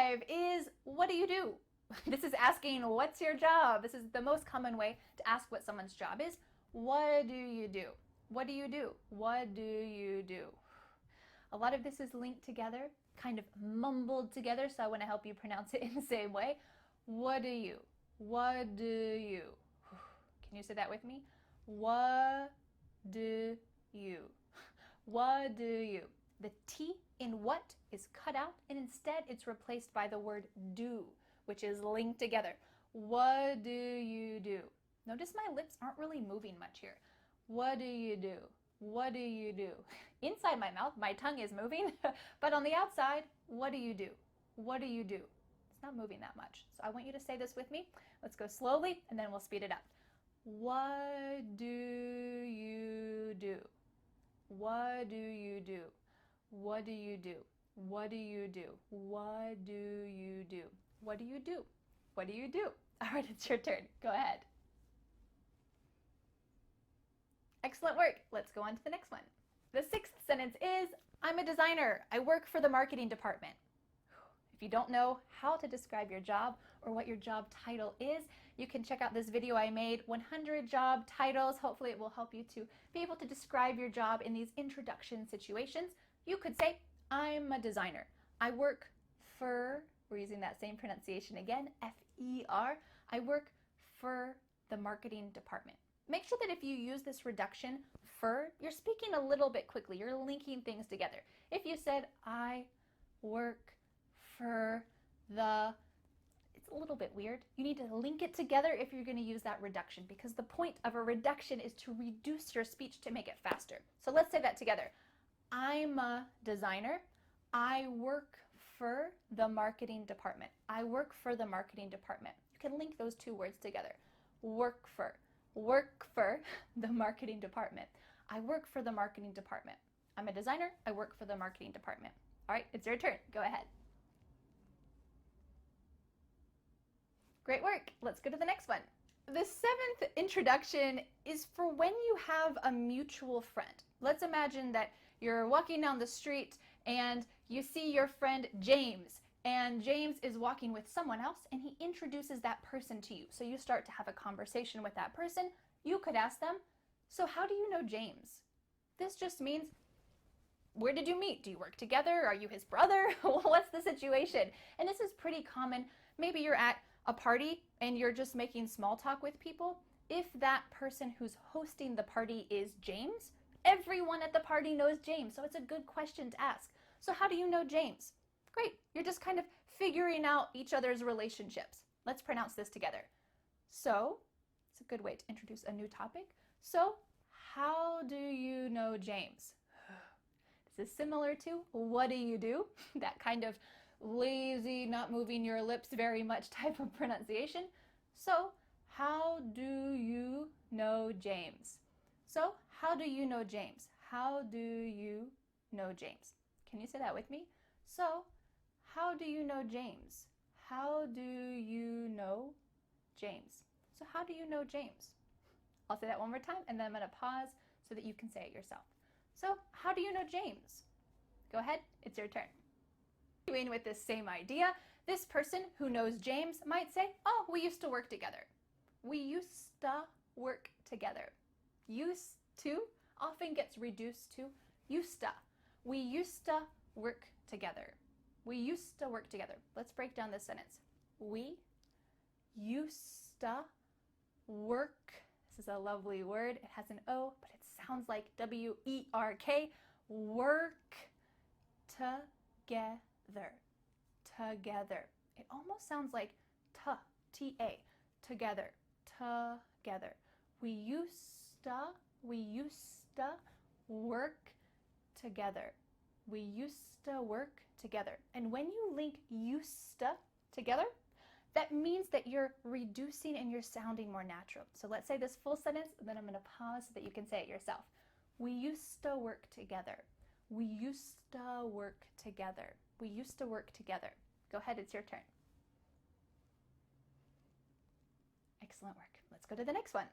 5 is, what do you do? This is asking, what's your job? This is the most common way to ask what someone's job is. What do you do? What do you do? What do you do? A lot of this is linked together, kind of mumbled together, so I want to help you pronounce it in the same way. What do you? What do you? Can you say that with me? What do you? What do you? The T in what is cut out, and instead it's replaced by the word do, which is linked together. What do you do? Notice my lips aren't really moving much here. What do you do? What do you do? Inside my mouth, my tongue is moving, but on the outside, what do you do? What do you do? It's not moving that much. So I want you to say this with me. Let's go slowly, and then we'll speed it up. What do you do? What do you do? What do you do? What do you do? What do you do? What do you do? What do you do? All right, it's your turn. Go ahead. Excellent work. Let's go on to the next one. The 6th sentence is, I'm a designer. I work for the marketing department. If you don't know how to describe your job or what your job title is, you can check out this video I made, 100 job titles. Hopefully it will help you to be able to describe your job in these introduction situations. You could say, I'm a designer. I work for, we're using that same pronunciation again, F-E-R. I work for the marketing department. Make sure that if you use this reduction for, you're speaking a little bit quickly. You're linking things together. If you said, I work for the, it's a little bit weird. You need to link it together if you're going to use that reduction, because the point of a reduction is to reduce your speech to make it faster. So let's say that together. I'm a designer. I work for the marketing department. I work for the marketing department. You can link those two words together. Work for the marketing department. I work for the marketing department. I'm a designer. I work for the marketing department. All right, it's your turn. Go ahead. Great work. Let's go to the next one. The 7th introduction is for when you have a mutual friend. Let's imagine that you're walking down the street and you see your friend James, and James is walking with someone else and he introduces that person to you. So you start to have a conversation with that person. You could ask them, so how do you know James? This just means, where did you meet? Do you work together? Are you his brother? What's the situation? And this is pretty common. Maybe you're at a party and you're just making small talk with people. If that person who's hosting the party is James, everyone at the party knows James. So it's a good question to ask. So how do you know James? Great. You're just kind of figuring out each other's relationships. Let's pronounce this together. So, it's a good way to introduce a new topic. So, how do you know James? This is similar to what do you do? That kind of lazy, not moving your lips very much type of pronunciation. So, how do you know James? So, how do you know James? How do you know James? Can you say that with me? So, how do you know James? How do you know James? So how do you know James? I'll say that one more time, and then I'm going to pause so that you can say it yourself. So how do you know James? Go ahead, it's your turn. Continuing with this same idea, this person who knows James might say, oh, we used to work together. We used to work together. Used to often gets reduced to used to. We used to work together. We used to work together. Let's break down this sentence. We used to work. This is a lovely word. It has an O, but it sounds like W-E-R-K. Work together. Together. It almost sounds like T-A. Together. Together. We used to work together. We used to work together. And when you link used to together, that means that you're reducing and you're sounding more natural. So let's say this full sentence, and then I'm going to pause so that you can say it yourself. We used to work together. We used to work together. We used to work together. Go ahead, it's your turn. Excellent work. Let's go to the next one.